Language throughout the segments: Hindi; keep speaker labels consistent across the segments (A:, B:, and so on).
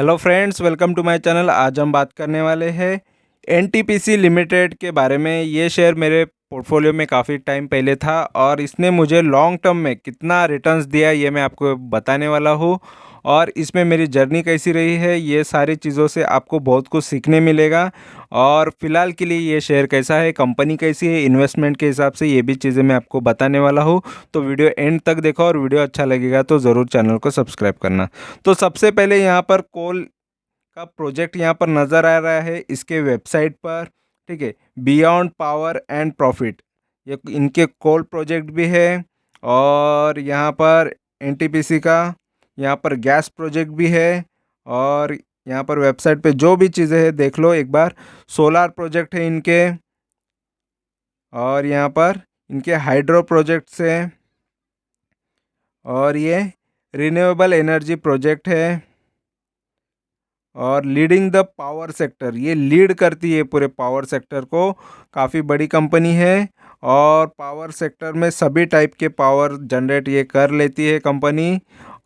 A: Hello friends, welcome to my channel. आज हम बात करने वाले हैं एनटीपीसी लिमिटेड के बारे में। ये शेयर मेरे पोर्टफोलियो में काफ़ी टाइम पहले था और इसने मुझे लॉन्ग टर्म में कितना रिटर्न्स दिया ये मैं आपको बताने वाला हूँ। और इसमें मेरी जर्नी कैसी रही है, ये सारी चीज़ों से आपको बहुत कुछ सीखने मिलेगा। और फिलहाल के लिए ये शेयर कैसा है, कंपनी कैसी है, इन्वेस्टमेंट के हिसाब से ये भी चीज़ें मैं आपको बताने वाला हूँ। तो वीडियो एंड तक देखो और वीडियो अच्छा लगेगा तो ज़रूर चैनल को सब्सक्राइब करना। तो सबसे पहले यहाँ पर कोल का प्रोजेक्ट यहाँ पर नज़र आ रहा है इसके वेबसाइट पर। ठीक है, बियॉन्ड पावर एंड प्रॉफिट, ये इनके कोल प्रोजेक्ट भी है। और यहाँ पर एनटीपीसी का यहाँ पर गैस प्रोजेक्ट भी है। और यहाँ पर वेबसाइट पे जो भी चीज़ें हैं देख लो एक बार। सोलार प्रोजेक्ट है इनके, और यहाँ पर इनके हाइड्रो प्रोजेक्ट्स हैं, और ये रिन्यूएबल एनर्जी प्रोजेक्ट है। और लीडिंग द पावर सेक्टर, ये लीड करती है पूरे पावर सेक्टर को। काफ़ी बड़ी कंपनी है और पावर सेक्टर में सभी टाइप के पावर जनरेट ये कर लेती है कंपनी।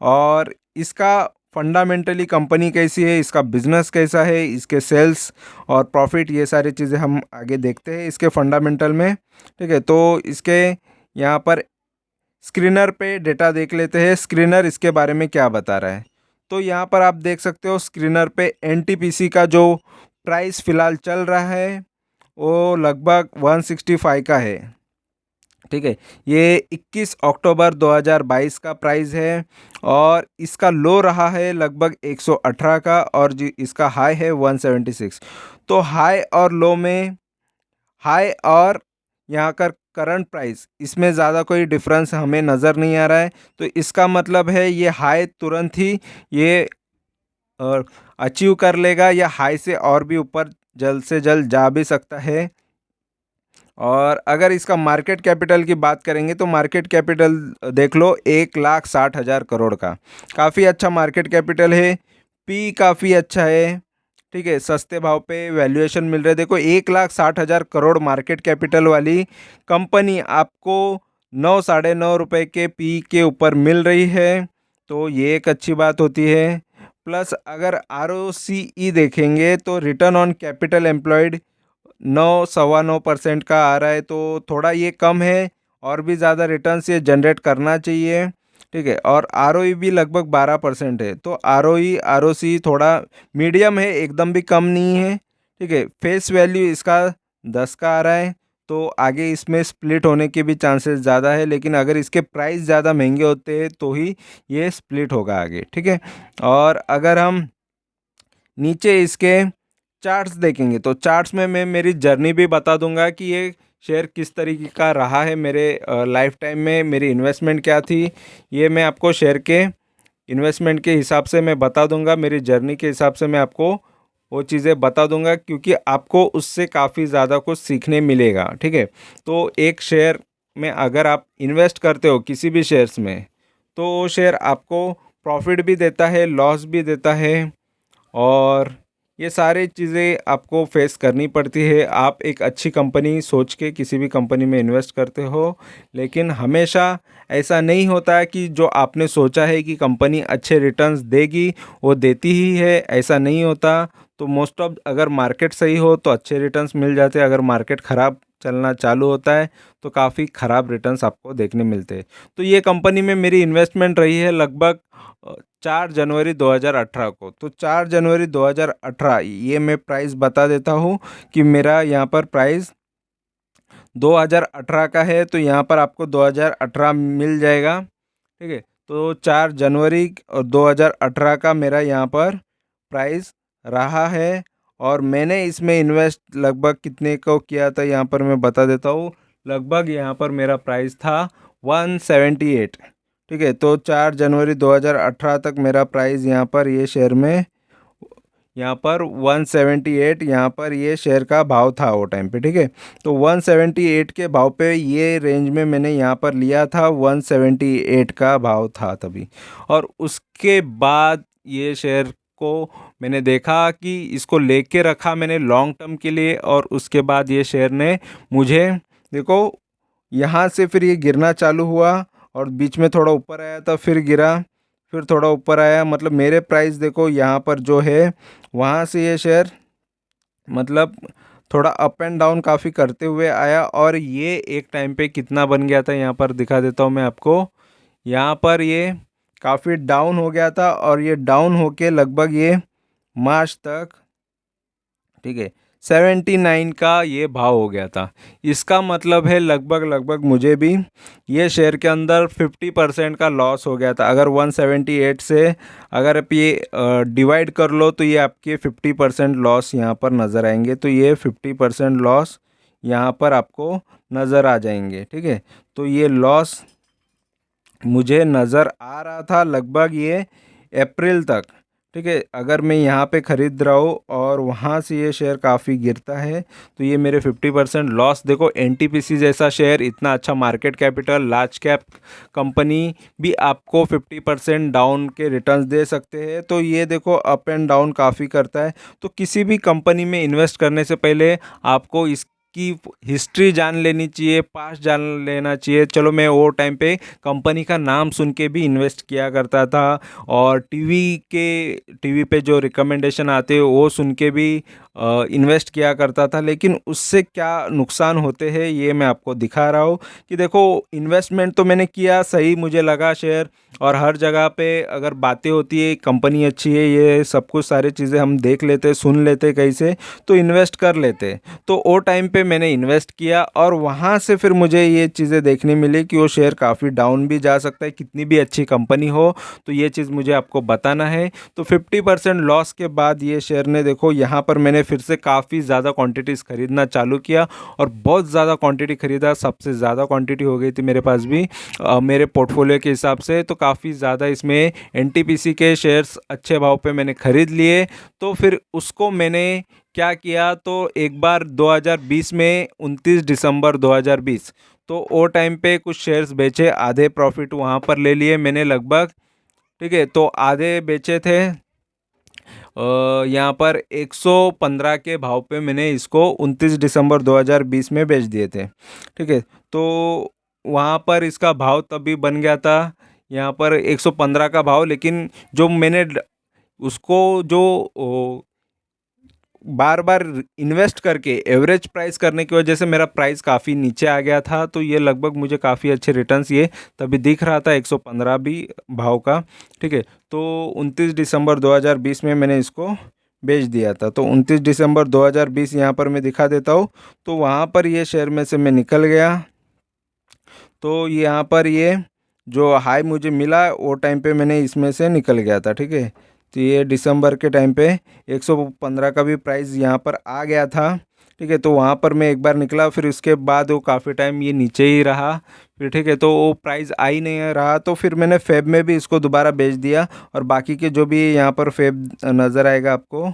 A: और इसका फंडामेंटली कंपनी कैसी है, इसका बिजनेस कैसा है, इसके सेल्स और प्रॉफिट, ये सारी चीज़ें हम आगे देखते हैं इसके फंडामेंटल में। ठीक है, तो इसके यहाँ पर स्क्रीनर पे डेटा देख लेते हैं। स्क्रीनर इसके बारे में क्या बता रहा है, तो यहाँ पर आप देख सकते हो स्क्रीनर पे एनटीपीसी का जो प्राइस फ़िलहाल चल रहा है वो लगभग 165 का है। ठीक है, ये 21 अक्टूबर 2022 का प्राइस है। और इसका लो रहा है लगभग 118 का, और जी इसका हाई है 176। तो हाई और लो में, हाई और यहाँ का करंट प्राइस, इसमें ज़्यादा कोई डिफरेंस हमें नज़र नहीं आ रहा है। तो इसका मतलब है ये हाई तुरंत ही ये अचीव कर लेगा, या हाई से और भी ऊपर जल्द से जल्द जा भी सकता है। और अगर इसका मार्केट कैपिटल की बात करेंगे तो मार्केट कैपिटल देख लो 1,60,000 करोड़ का, काफ़ी अच्छा मार्केट कैपिटल है। पी काफ़ी अच्छा है। ठीक है, सस्ते भाव पे वैल्यूएशन मिल रहे। देखो 1,60,000 करोड़ मार्केट कैपिटल वाली कंपनी आपको 9 साढ़े 9 रुपये के पी के ऊपर मिल रही है, तो ये एक अच्छी बात होती है। प्लस अगर ROCE देखेंगे तो रिटर्न ऑन कैपिटल एम्प्लॉयड 9 सवा 9% का आ रहा है, तो थोड़ा ये कम है, और भी ज़्यादा रिटर्न्स ये जनरेट करना चाहिए। ठीक है, और ROE भी लगभग 12% है, तो ROE ROC थोड़ा मीडियम है, एकदम भी कम नहीं है। ठीक है, फेस वैल्यू इसका 10 का आ रहा है, तो आगे इसमें स्प्लिट होने के भी चांसेस ज़्यादा है, लेकिन अगर इसके प्राइस ज़्यादा महंगे होते हैं तो ही ये स्प्लिट होगा आगे। ठीक है, और अगर हम नीचे इसके चार्ट्स देखेंगे तो चार्ट्स में मैं मेरी जर्नी भी बता दूंगा कि ये शेयर किस तरीके का रहा है मेरे लाइफ टाइम में, मेरी इन्वेस्टमेंट क्या थी, ये मैं आपको शेयर के इन्वेस्टमेंट के हिसाब से मैं बता दूंगा। मेरी जर्नी के हिसाब से मैं आपको वो चीज़ें बता दूंगा, क्योंकि आपको उससे काफ़ी ज़्यादा कुछ सीखने मिलेगा। ठीक है, तो एक शेयर में अगर आप इन्वेस्ट करते हो किसी भी शेयर्स में, तो वो शेयर आपको प्रॉफिट भी देता है, लॉस भी देता है, और ये सारी चीज़ें आपको फेस करनी पड़ती है। आप एक अच्छी कंपनी सोच के किसी भी कंपनी में इन्वेस्ट करते हो, लेकिन हमेशा ऐसा नहीं होता है कि जो आपने सोचा है कि कंपनी अच्छे रिटर्न्स देगी वो देती ही है, ऐसा नहीं होता। तो मोस्ट ऑफ अगर मार्केट सही हो तो अच्छे रिटर्न्स मिल जाते हैं, अगर मार्केट ख़राब चलना चालू होता है तो काफ़ी ख़राब रिटर्न्स आपको देखने मिलते हैं। तो ये कंपनी में मेरी इन्वेस्टमेंट रही है लगभग 4 जनवरी 2018 को। तो 4 जनवरी 2018 ये मैं प्राइस बता देता हूँ कि मेरा यहाँ पर प्राइस 2018 का है, तो यहाँ पर आपको 2018 मिल जाएगा। ठीक है, तो 4 जनवरी और 2018 का मेरा यहाँ पर प्राइस रहा है। और मैंने इसमें इन्वेस्ट लगभग कितने को किया था यहाँ पर मैं बता देता हूँ। लगभग यहाँ पर मेरा प्राइस था 178। ठीक है, तो 4 जनवरी 2018 तक मेरा प्राइस यहाँ पर ये शेयर में यहाँ पर 178 यहाँ पर ये शेयर का भाव था वो टाइम पे। ठीक है, तो 178 के भाव पे ये रेंज में मैंने यहाँ पर लिया था, 178 का भाव था तभी। और उसके बाद ये शेयर को मैंने देखा कि इसको लेके रखा मैंने लॉन्ग टर्म के लिए, और उसके बाद ये शेयर ने मुझे, देखो यहाँ से फिर ये गिरना चालू हुआ और बीच में थोड़ा ऊपर आया था फिर गिरा, फिर थोड़ा ऊपर आया, मतलब मेरे प्राइस देखो यहाँ पर जो है, वहाँ से ये शेयर मतलब थोड़ा अप एंड डाउन काफ़ी करते हुए आया, और ये एक टाइम पे कितना बन गया था यहाँ पर दिखा देता हूँ मैं आपको। यहाँ पर ये काफ़ी डाउन हो गया था, और ये डाउन होके लगभग ये मार्च तक, ठीक है, 79 का ये भाव हो गया था। इसका मतलब है लगभग लगभग मुझे भी ये शेयर के अंदर 50% का लॉस हो गया था। अगर 178 से अगर आप ये डिवाइड कर लो तो ये आपके 50% लॉस यहाँ पर नज़र आएंगे। तो ये 50% लॉस यहाँ पर आपको नज़र आ जाएंगे, ठीक है। तो ये लॉस मुझे नज़र आ रहा था लगभग ये अप्रैल तक, ठीक है। अगर मैं यहाँ पे ख़रीद रहा हूँ और वहाँ से ये शेयर काफ़ी गिरता है तो ये मेरे 50% लॉस। देखो एनटीपीसी जैसा शेयर, इतना अच्छा market capital, large cap company भी आपको 50% डाउन के रिटर्न्स दे सकते हैं। तो ये देखो अप एंड डाउन काफ़ी करता है। तो किसी भी कंपनी में इन्वेस्ट करने से पहले आपको इस की हिस्ट्री जान लेनी चाहिए, पास्ट जान लेना चाहिए। चलो मैं वो टाइम पे कंपनी का नाम सुन के भी इन्वेस्ट किया करता था, और टीवी पे जो रिकमेंडेशन आते वो सुन के भी इन्वेस्ट किया करता था। लेकिन उससे क्या नुकसान होते हैं ये मैं आपको दिखा रहा हूँ कि देखो इन्वेस्टमेंट तो मैंने किया, सही मुझे लगा शेयर, और हर जगह पे अगर बातें होती है कंपनी अच्छी है, ये सब कुछ सारी चीज़ें हम देख लेते, सुन लेते कहीं से, तो इन्वेस्ट कर लेते। तो वो टाइम पे मैंने इन्वेस्ट किया, और वहाँ से फिर मुझे ये चीज़ें देखने मिली कि वो शेयर काफ़ी डाउन भी जा सकता है, कितनी भी अच्छी कंपनी हो। तो ये चीज़ मुझे आपको बताना है। तो 50% लॉस के बाद ये शेयर ने देखो यहाँ पर मैंने फिर से काफ़ी ज़्यादा क्वांटिटीज़ खरीदना चालू किया, और बहुत ज़्यादा क्वांटिटी खरीदा, सबसे ज़्यादा क्वांटिटी हो गई थी मेरे पास भी मेरे पोर्टफोलियो के हिसाब से। तो काफ़ी ज़्यादा इसमें एनटीपीसी के शेयर्स अच्छे भाव पे मैंने ख़रीद लिए। तो फिर उसको मैंने क्या किया, तो एक बार 2020 में 29 दिसंबर 2020, तो वो टाइम पे कुछ शेयर्स बेचे, आधे प्रॉफिट वहाँ पर ले लिए मैंने लगभग, ठीक है। तो आधे बेचे थे यहाँ पर 115 के भाव पे मैंने इसको 29 दिसंबर 2020 में बेच दिए थे, ठीक है। तो वहाँ पर इसका भाव तभी बन गया था यहाँ पर 115 का भाव। लेकिन जो मैंने उसको जो बार बार इन्वेस्ट करके एवरेज प्राइस करने की वजह से मेरा प्राइस काफ़ी नीचे आ गया था। तो ये लगभग मुझे काफ़ी अच्छे रिटर्न्स ये तभी दिख रहा था 115 भी भाव का, ठीक है। तो 29 दिसंबर 2020 में मैंने इसको बेच दिया था। तो 29 दिसंबर 2020 यहाँ पर मैं दिखा देता हूँ। तो वहाँ पर ये शेयर में से मैं निकल गया। तो यहाँ पर ये जो हाई मुझे मिला वो टाइम पे मैंने इसमें से निकल गया था, ठीक है। तो ये दिसंबर के टाइम पे 115 का भी प्राइस यहाँ पर आ गया था, ठीक है। तो वहाँ पर मैं एक बार निकला, फिर उसके बाद वो काफ़ी टाइम ये नीचे ही रहा, फिर ठीक है। तो वो प्राइस आ ही नहीं रहा, तो फिर मैंने फेब में भी इसको दोबारा बेच दिया। और बाकी के जो भी यहाँ पर फेब नज़र आएगा आपको,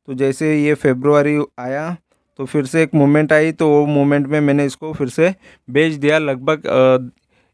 A: तो जैसे ये फेब्रुआरी आया तो फिर से एक मूवमेंट आई, तो वो मूवमेंट में मैंने इसको फिर से बेच दिया लगभग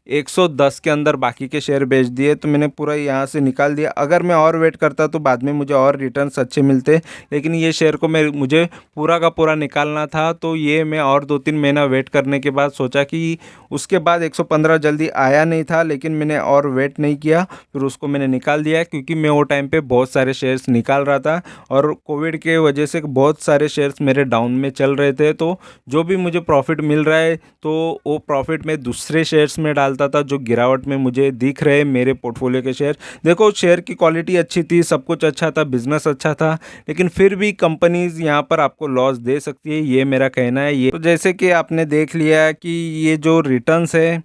A: 110 के अंदर बाकी के शेयर बेच दिए। तो मैंने पूरा यहाँ से निकाल दिया। अगर मैं और वेट करता तो बाद में मुझे और रिटर्न्स अच्छे मिलते, लेकिन ये शेयर को मुझे पूरा का पूरा निकालना था। तो ये मैं और 2-3 महीना वेट करने के बाद सोचा कि उसके बाद 115 जल्दी आया नहीं था, लेकिन मैंने और वेट नहीं किया, फिर उसको मैंने निकाल दिया। क्योंकि मैं वो टाइम पे बहुत सारे शेयर्स निकाल रहा था, और कोविड के वजह से बहुत सारे शेयर्स मेरे डाउन में चल रहे थे। तो जो भी मुझे प्रॉफिट मिल रहा है तो वो प्रॉफिट मैं दूसरे शेयर्स में डालता था, जो गिरावट में मुझे दिख रहे मेरे पोर्टफोलियो के शेयर। देखो शेयर की क्वालिटी अच्छी थी, सब कुछ अच्छा था, बिजनेस अच्छा था, लेकिन फिर भी कंपनीज यहाँ पर आपको लॉस दे सकती है, ये मेरा कहना है। ये तो जैसे कि आपने देख लिया कि ये जो रिटर्न्स है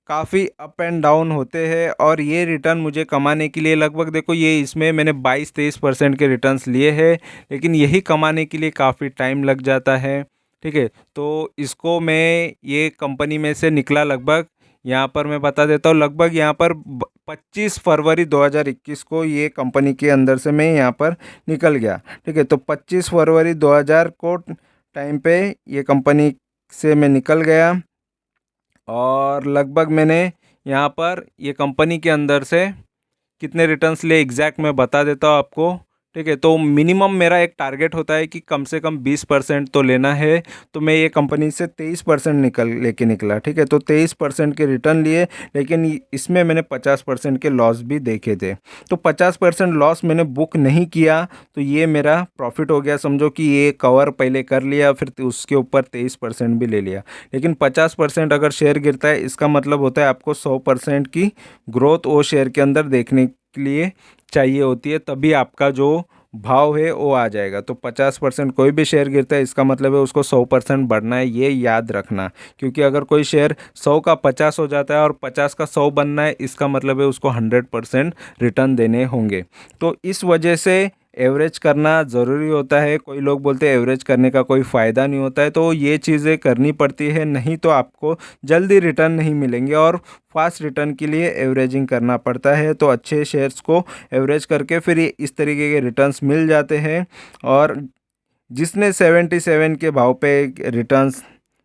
A: काफ़ी अप एंड डाउन होते हैं, और ये रिटर्न मुझे कमाने के लिए लगभग देखो ये इसमें मैंने 22-23% के रिटर्न्स लिए हैं, लेकिन यही कमाने के लिए काफ़ी टाइम लग जाता है, ठीक है। तो इसको मैं ये कंपनी में से निकला लगभग, यहाँ पर मैं बता देता हूँ, लगभग यहाँ पर 25 फरवरी 2021 को ये कंपनी के अंदर से मैं यहाँ पर निकल गया, ठीक है। तो 25 फरवरी 2000 को टाइम पे ये कंपनी से मैं निकल गया, और लगभग मैंने यहाँ पर ये कंपनी के अंदर से कितने रिटर्न्स लिए एग्जैक्ट मैं बता देता हूँ आपको, ठीक है। तो मिनिमम मेरा एक टारगेट होता है कि कम से कम 20% तो लेना है। तो मैं ये कंपनी से 23% लेके निकला। ठीक है। तो 23% के रिटर्न लिए, लेकिन इसमें मैंने 50% के लॉस भी देखे थे। तो 50% लॉस मैंने बुक नहीं किया, तो ये मेरा प्रॉफिट हो गया। समझो कि ये कवर पहले कर लिया, फिर उसके ऊपर 23% भी ले लिया। लेकिन 50% अगर शेयर गिरता है, इसका मतलब होता है आपको 100% की ग्रोथ वो शेयर के अंदर देखने के लिए चाहिए होती है, तभी आपका जो भाव है वो आ जाएगा। तो 50% कोई भी शेयर गिरता है, इसका मतलब है उसको 100% बढ़ना है, ये याद रखना। क्योंकि अगर कोई शेयर 100 का 50 हो जाता है और 50 का 100 बनना है, इसका मतलब है उसको 100% रिटर्न देने होंगे। तो इस वजह से एवरेज करना ज़रूरी होता है। कोई लोग बोलते हैं एवरेज करने का कोई फ़ायदा नहीं होता है, तो ये चीज़ें करनी पड़ती है, नहीं तो आपको जल्दी रिटर्न नहीं मिलेंगे। और फास्ट रिटर्न के लिए एवरेजिंग करना पड़ता है। तो अच्छे शेयर्स को एवरेज करके फिर ये इस तरीके के रिटर्न्स मिल जाते हैं। और जिसने 77 के भाव पे रिटर्न्स,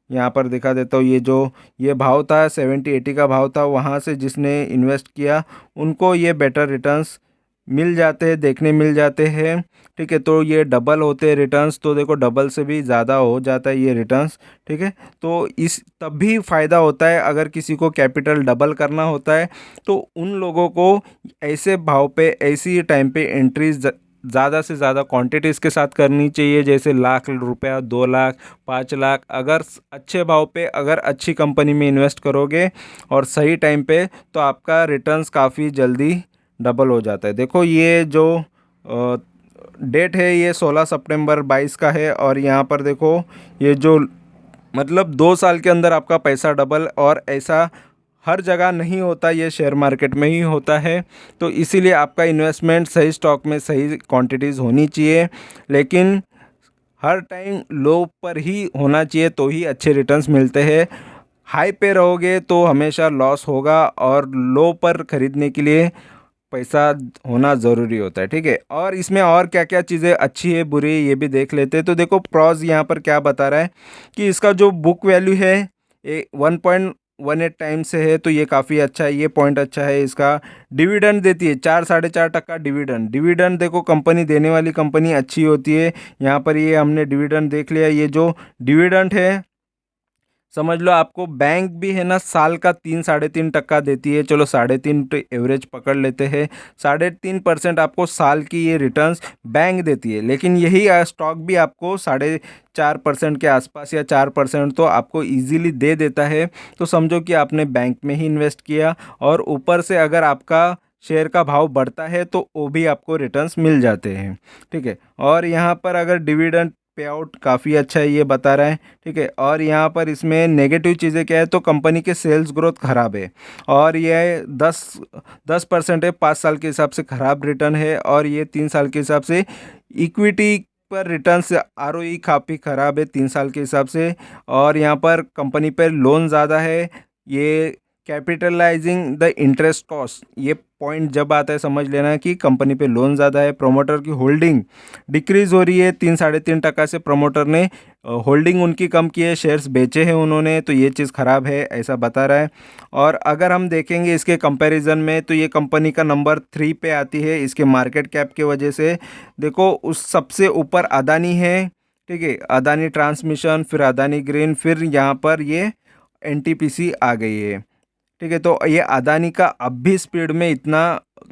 A: यहाँ पर दिखा देता हूँ, ये भाव था 70-80 का भाव था, वहाँ से जिसने इन्वेस्ट किया उनको ये बेटर रिटर्न्स मिल जाते हैं, देखने मिल जाते हैं। ठीक है। तो ये डबल होते हैं रिटर्न्स, तो देखो डबल से भी ज़्यादा हो जाता है ये रिटर्न्स। ठीक है। तो इस तब भी फ़ायदा होता है अगर किसी को कैपिटल डबल करना होता है, तो उन लोगों को ऐसे भाव पे ऐसी टाइम पे एंट्रीज ज़्यादा से ज़्यादा क्वांटिटीज़ के साथ करनी चाहिए, जैसे लाख रुपया, 2 लाख, 5 लाख। अगर अच्छे भाव पे अगर अच्छी कंपनी में इन्वेस्ट करोगे और सही टाइम पे, तो आपका रिटर्न्स काफ़ी जल्दी डबल हो जाता है। देखो ये जो डेट है ये 16 सितंबर 22 का है, और यहाँ पर देखो ये जो मतलब 2 साल के अंदर आपका पैसा डबल, और ऐसा हर जगह नहीं होता, ये शेयर मार्केट में ही होता है। तो इसीलिए आपका इन्वेस्टमेंट सही स्टॉक में सही क्वांटिटीज़ होनी चाहिए, लेकिन हर टाइम लो पर ही होना चाहिए, तो ही अच्छे रिटर्न्स मिलते हैं। हाई पे रहोगे तो हमेशा लॉस होगा, और लो पर खरीदने के लिए पैसा होना ज़रूरी होता है। ठीक है। और इसमें और क्या क्या चीज़ें अच्छी है बुरी है ये भी देख लेते हैं। तो देखो प्रॉज यहाँ पर क्या बता रहा है कि इसका जो बुक वैल्यू है ये 1.18 टाइम्स से है, तो ये काफ़ी अच्छा है, ये पॉइंट अच्छा है। इसका डिविडेंड देती है 4-4.5% डिविडेंड। डिविडेंड देखो कंपनी देने वाली कंपनी अच्छी होती है। यहाँ पर ये हमने डिविडेंड देख लिया। ये जो डिविडेंड है, समझ लो आपको बैंक भी है ना साल का 3-3.5% देती है। चलो 3.5 तो एवरेज पकड़ लेते हैं। 3.5% आपको साल की ये रिटर्न्स बैंक देती है, लेकिन यही स्टॉक भी आपको 4.5% के आसपास या 4% तो आपको इजीली दे देता है। तो समझो कि आपने बैंक में ही इन्वेस्ट किया, और ऊपर से अगर आपका शेयर का भाव बढ़ता है तो वो भी आपको रिटर्न्स मिल जाते हैं। ठीक है। और यहाँ पर अगर डिविडेंड पे आउट काफ़ी अच्छा है ये बता रहा है। ठीक है। और यहाँ पर इसमें नेगेटिव चीज़ें क्या है, तो कंपनी के सेल्स ग्रोथ खराब है, और ये 10% है 5 साल के हिसाब से खराब रिटर्न है, और ये 3 साल के हिसाब से इक्विटी पर रिटर्न से आरओई काफ़ी ख़राब है 3 साल के हिसाब से। और यहाँ पर कंपनी पर लोन ज़्यादा है। ये कैपिटलाइजिंग द इंटरेस्ट कॉस्ट, ये पॉइंट जब आता है समझ लेना कि कंपनी पे लोन ज़्यादा है। प्रोमोटर की होल्डिंग डिक्रीज हो रही है 3-3.5% से। प्रमोटर ने होल्डिंग उनकी कम की है, शेयर्स बेचे हैं उन्होंने, तो ये चीज़ ख़राब है ऐसा बता रहा है। और अगर हम देखेंगे इसके कंपैरिजन में, तो ये कंपनी का नंबर 3 पे आती है इसके मार्केट कैप के वजह से। देखो उस सबसे ऊपर अदानी है। ठीक है। अदानी ट्रांसमिशन, फिर अदानी ग्रीन, फिर यहाँ पर ये एनटीपीसी आ गई है। ठीक है। तो ये अदानी का अब भी स्पीड में इतना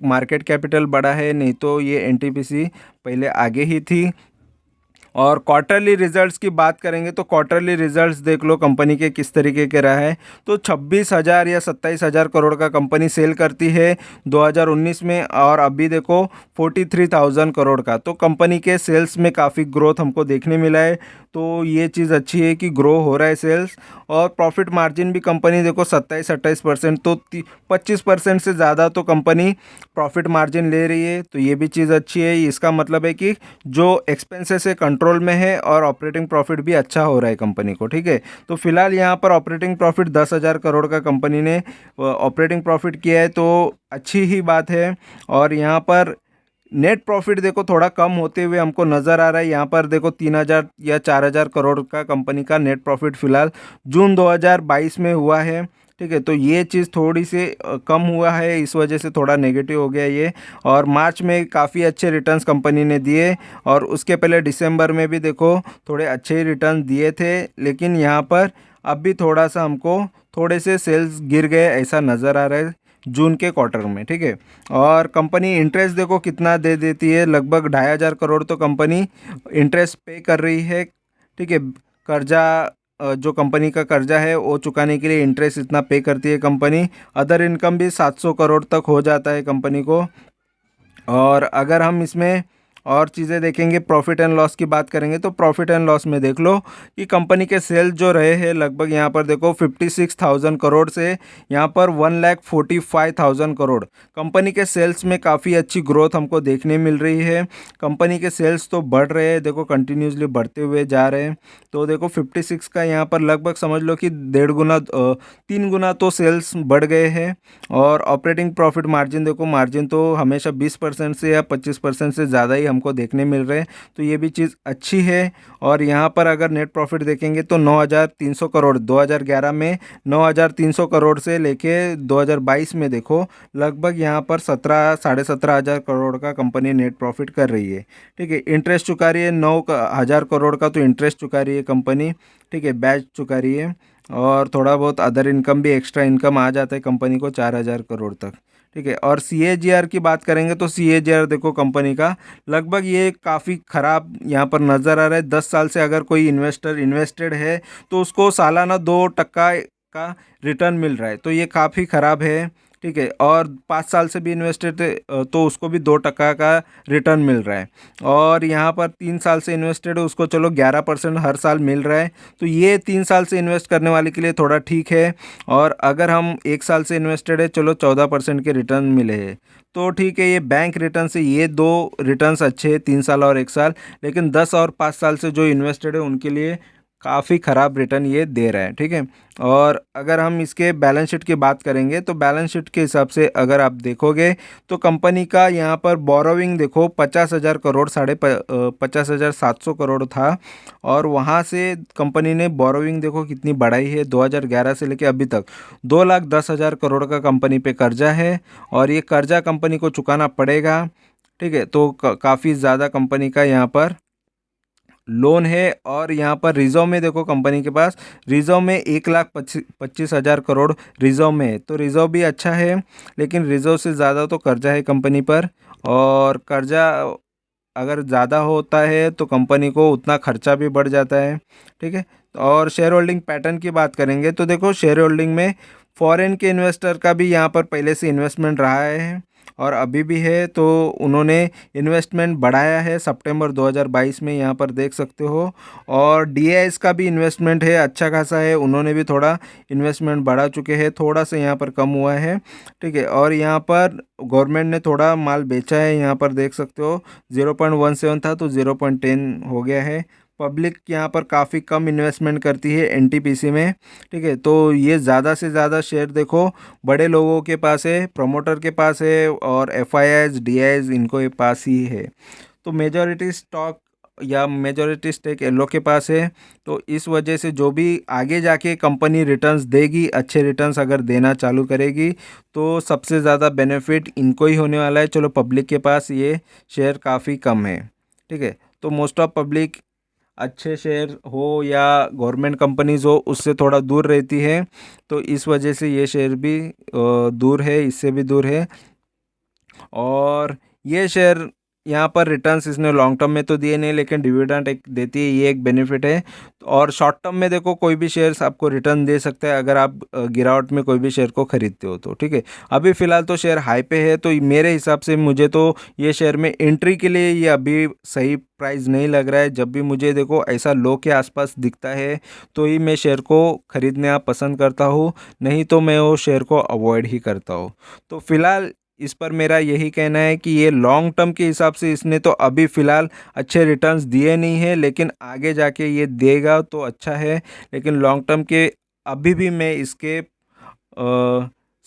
A: मार्केट कैपिटल बढ़ा है, नहीं तो ये एनटीपीसी पहले आगे ही थी। और क्वार्टरली रिजल्ट्स की बात करेंगे, तो क्वार्टरली रिजल्ट्स देख लो कंपनी के किस तरीके के रहा है। तो 26,000 या 27,000 करोड़ का कंपनी सेल करती है 2019 में, और अभी देखो 43,000 करोड़ का। तो कंपनी के सेल्स में काफ़ी ग्रोथ हमको देखने मिला है। तो ये चीज़ अच्छी है कि ग्रो हो रहा है सेल्स। और प्रॉफिट मार्जिन भी कंपनी देखो 27-28%, तो 25% से ज़्यादा तो कंपनी प्रॉफिट मार्जिन ले रही है, तो ये भी चीज़ अच्छी है। इसका मतलब है कि जो एक्सपेंसेस है कंट्रोल में है, और ऑपरेटिंग प्रॉफिट भी अच्छा हो रहा है कंपनी को। ठीक है। तो फिलहाल यहाँ पर ऑपरेटिंग प्रॉफिट 10,000 करोड़ का कंपनी ने ऑपरेटिंग प्रॉफिट किया है, तो अच्छी ही बात है। और यहाँ पर नेट प्रॉफिट देखो थोड़ा कम होते हुए हमको नज़र आ रहा है। यहाँ पर देखो 3,000 या 4,000 करोड़ का कंपनी का नेट प्रॉफिट फिलहाल जून 2022 में हुआ है। ठीक है, तो ये चीज़ थोड़ी सी कम हुआ है, इस वजह से थोड़ा नेगेटिव हो गया ये। और मार्च में काफ़ी अच्छे रिटर्न्स कंपनी ने दिए, और उसके पहले दिसंबर में भी देखो थोड़े अच्छे ही रिटर्न दिए थे, लेकिन यहाँ पर अब भी थोड़ा सा हमको थोड़े से सेल्स गिर गए ऐसा नज़र आ रहा है जून के क्वार्टर में। ठीक है, और कंपनी इंटरेस्ट देखो कितना दे देती है, लगभग 2,500 करोड़ तो कंपनी इंटरेस्ट पे कर रही है। ठीक है, कर्जा जो कंपनी का कर्जा है वो चुकाने के लिए इंटरेस्ट इतना पे करती है कंपनी। अदर इनकम भी 700 करोड़ तक हो जाता है कंपनी को। और अगर हम इसमें और चीज़ें देखेंगे, प्रॉफिट एंड लॉस की बात करेंगे, तो प्रॉफिट एंड लॉस में देख लो कि कंपनी के सेल्स जो रहे हैं लगभग यहाँ पर देखो 56,000 करोड़ से यहाँ पर 1,45,000 करोड़। कंपनी के सेल्स में काफ़ी अच्छी ग्रोथ हमको देखने मिल रही है। कंपनी के सेल्स तो बढ़ रहे हैं, देखो कंटिन्यूसली बढ़ते हुए जा रहे हैं। तो देखो 56 का यहाँ पर लगभग समझ लो कि 1.5 गुना 3 गुना तो सेल्स बढ़ गए हैं। और ऑपरेटिंग प्रॉफिट मार्जिन देखो, मार्जिन तो हमेशा 20% से या 25% से ज़्यादा ही हमको देखने मिल रहे हैं, तो ये भी चीज़ अच्छी है। और यहाँ पर अगर नेट प्रॉफिट देखेंगे तो 9,300 करोड़ 2011 में 9,300 करोड़ से लेके 2022 में देखो लगभग यहाँ पर 17 17,500 करोड़ का कंपनी नेट प्रॉफिट कर रही है। ठीक है, इंटरेस्ट चुका रही है 9,000 करोड़ का, तो इंटरेस्ट चुका रही है कंपनी। ठीक है, ब्याज चुका रही है, और थोड़ा बहुत अदर इनकम भी, एक्स्ट्रा इनकम आ जाता है कंपनी को 4,000 करोड़ तक। ठीक है, और CAGR की बात करेंगे तो CAGR देखो कंपनी का लगभग ये काफ़ी ख़राब यहाँ पर नज़र आ रहा है। 10 साल से अगर कोई इन्वेस्टर इन्वेस्टेड है तो उसको सालाना 2% का रिटर्न मिल रहा है, तो ये काफ़ी ख़राब है। ठीक है, और 5 साल से भी इन्वेस्टेड थे तो उसको भी 2% का रिटर्न मिल रहा है। और यहाँ पर 3 साल से इन्वेस्टेड है उसको चलो 11% हर साल मिल रहा है, तो ये 3 साल से इन्वेस्ट करने वाले के लिए थोड़ा ठीक है। और अगर हम 1 साल से इन्वेस्टेड है, चलो 14% के रिटर्न मिले हैं, तो ठीक है। ये बैंक रिटर्न से ये दो रिटर्न्स अच्छे हैं, 3 साल और 1 साल। लेकिन 10 और 5 साल से जो इन्वेस्टेड है उनके लिए काफ़ी ख़राब रिटर्न ये दे रहा है। ठीक है, और अगर हम इसके बैलेंस शीट की बात करेंगे तो बैलेंस शीट के हिसाब से अगर आप देखोगे तो कंपनी का यहाँ पर बोरोविंग देखो 50,000 करोड़ 50,700 करोड़ था, और वहाँ से कंपनी ने बोरोविंग देखो कितनी बढ़ाई है 2011 से लेके अभी तक 2,10,000 करोड़ का कंपनी पे कर्जा है, और ये कर्जा कंपनी को चुकाना पड़ेगा। ठीक है, तो काफ़ी ज़्यादा कंपनी का यहाँ पर लोन है। और यहाँ पर रिजर्व में देखो कंपनी के पास रिजर्व में 1,25,000 करोड़ रिजर्व में है, तो रिजर्व भी अच्छा है, लेकिन रिजर्व से ज़्यादा तो कर्जा है कंपनी पर। और कर्जा अगर ज़्यादा होता है तो कंपनी को उतना खर्चा भी बढ़ जाता है। ठीक है, और शेयर होल्डिंग पैटर्न की बात करेंगे तो देखो शेयर होल्डिंग में फॉरेन के इन्वेस्टर का भी यहाँ पर पहले से इन्वेस्टमेंट रहा है और अभी भी है, तो उन्होंने इन्वेस्टमेंट बढ़ाया है सितंबर 2022 में, यहाँ पर देख सकते हो। और DIS का भी इन्वेस्टमेंट है, अच्छा खासा है, उन्होंने भी थोड़ा इन्वेस्टमेंट बढ़ा चुके हैं, थोड़ा सा यहाँ पर कम हुआ है। ठीक है, और यहाँ पर गवर्नमेंट ने थोड़ा माल बेचा है, यहाँ पर देख सकते हो 0.17 था तो 0.10 हो गया है। पब्लिक यहाँ पर काफ़ी कम इन्वेस्टमेंट करती है NTPC में। ठीक है, तो ये ज़्यादा से ज़्यादा शेयर देखो बड़े लोगों के पास है, प्रमोटर के पास है, और FIIs DIs इनको के पास ही है। तो मेजॉरिटी स्टॉक या मेजॉरिटी स्टेक येलो के पास है। तो इस वजह से जो भी आगे जाके कंपनी रिटर्न्स देगी, अच्छे रिटर्न्स अगर देना चालू करेगी, तो सबसे ज़्यादा बेनिफिट इनको ही होने वाला है। चलो पब्लिक के पास ये शेयर काफ़ी कम है। ठीक है, तो मोस्ट ऑफ पब्लिक अच्छे शेयर हो या गवर्नमेंट कंपनीज हो उससे थोड़ा दूर रहती है, तो इस वजह से ये शेयर भी दूर है, इससे भी दूर है। और ये शेयर यहाँ पर रिटर्न्स इसने लॉन्ग टर्म में तो दिए नहीं, लेकिन डिविडेंड एक देती है, ये एक बेनिफिट है। और शॉर्ट टर्म में देखो कोई भी शेयर्स आपको रिटर्न दे सकता है अगर आप गिरावट में कोई भी शेयर को खरीदते हो तो। ठीक है, अभी फ़िलहाल तो शेयर हाई पे है, तो मेरे हिसाब से मुझे तो ये शेयर में एंट्री के लिए ये अभी सही प्राइस नहीं लग रहा है। जब भी मुझे देखो ऐसा लो के आसपास दिखता है तो ही मैं शेयर को खरीदना पसंद करता हूँ, नहीं तो मैं वो शेयर को अवॉइड ही करता हूँ। तो फिलहाल इस पर मेरा यही कहना है कि ये लॉन्ग टर्म के हिसाब से इसने तो अभी फ़िलहाल अच्छे रिटर्न्स दिए नहीं है, लेकिन आगे जाके ये देगा तो अच्छा है। लेकिन लॉन्ग टर्म के अभी भी मैं इसके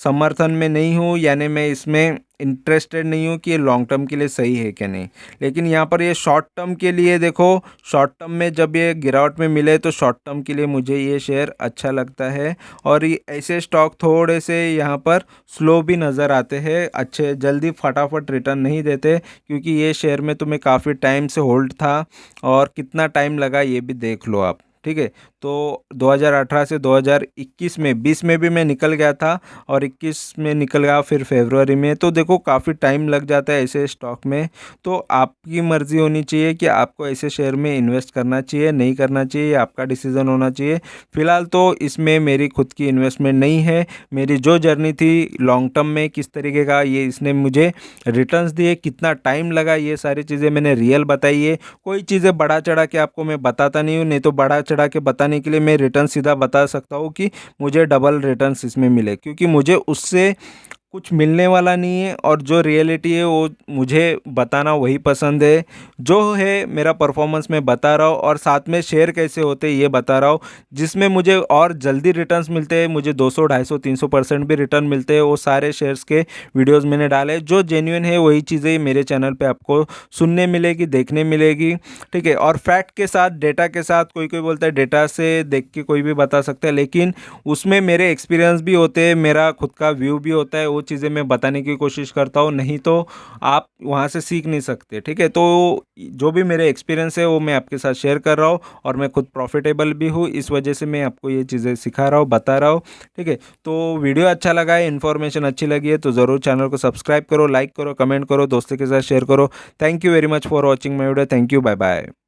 A: समर्थन में नहीं हूँ, यानी मैं इसमें इंटरेस्टेड नहीं हूँ कि ये लॉन्ग टर्म के लिए सही है क्या नहीं। लेकिन यहाँ पर ये शॉर्ट टर्म के लिए देखो, शॉर्ट टर्म में जब ये गिरावट में मिले तो शॉर्ट टर्म के लिए मुझे ये शेयर अच्छा लगता है। और ये ऐसे स्टॉक थोड़े से यहाँ पर स्लो भी नज़र आते हैं, अच्छे जल्दी फटाफट रिटर्न नहीं देते, क्योंकि ये शेयर में तुम्हें काफ़ी टाइम से होल्ड था और कितना टाइम लगा ये भी देख लो आप। ठीक है, तो 2018 से 2021 में 20 में भी मैं निकल गया था और 21 में निकल गया, फिर फरवरी में। तो देखो काफ़ी टाइम लग जाता है ऐसे स्टॉक में। तो आपकी मर्ज़ी होनी चाहिए कि आपको ऐसे शेयर में इन्वेस्ट करना चाहिए नहीं करना चाहिए, ये आपका डिसीज़न होना चाहिए। फ़िलहाल तो इसमें मेरी खुद की इन्वेस्टमेंट नहीं है। मेरी जो जर्नी थी लॉन्ग टर्म में किस तरीके का ये इसने मुझे रिटर्न्स दिए, कितना टाइम लगा, ये सारी चीज़ें मैंने रियल बताई है। कोई चीज़ें बढ़ा चढ़ा के आपको मैं बताता नहीं हूँ, नहीं तो बढ़ा चढ़ा के बताने के लिए मैं रिटर्न सीधा बता सकता हूँ कि मुझे डबल रिटर्न्स इसमें मिले, क्योंकि मुझे उससे कुछ मिलने वाला नहीं है। और जो रियलिटी है वो मुझे बताना वही पसंद है। जो है मेरा परफॉर्मेंस मैं बता रहा हूँ, और साथ में शेयर कैसे होते हैं ये बता रहा हूँ। जिसमें मुझे और जल्दी रिटर्न्स मिलते हैं, मुझे 200 250 300% भी रिटर्न मिलते हैं, वो सारे शेयर्स के वीडियोस मैंने डाले। जो जेन्युइन है वही चीज़ें मेरे चैनल पे आपको सुनने मिलेगी, देखने मिलेगी। ठीक है, और फैक्ट के साथ, डेटा के साथ। कोई कोई बोलता है डेटा से देख के कोई भी बता सकता है, लेकिन उसमें मेरे एक्सपीरियंस भी होते हैं, मेरा खुद का व्यू भी होता है। वो चीज़ें मैं बताने की कोशिश करता हूँ, नहीं तो आप वहाँ से सीख नहीं सकते। ठीक है, तो जो भी मेरे एक्सपीरियंस है वो मैं आपके साथ शेयर कर रहा हूँ, और मैं खुद प्रॉफिटेबल भी हूँ, इस वजह से मैं आपको ये चीज़ें सिखा रहा हूँ, बता रहा हूँ। ठीक है, तो वीडियो अच्छा लगा है, इन्फॉर्मेशन अच्छी लगी है तो ज़रूर चैनल को सब्सक्राइब करो, लाइक करो, कमेंट करो, दोस्तों के साथ शेयर करो। Thank you very much for watching my video. Thank you, bye bye.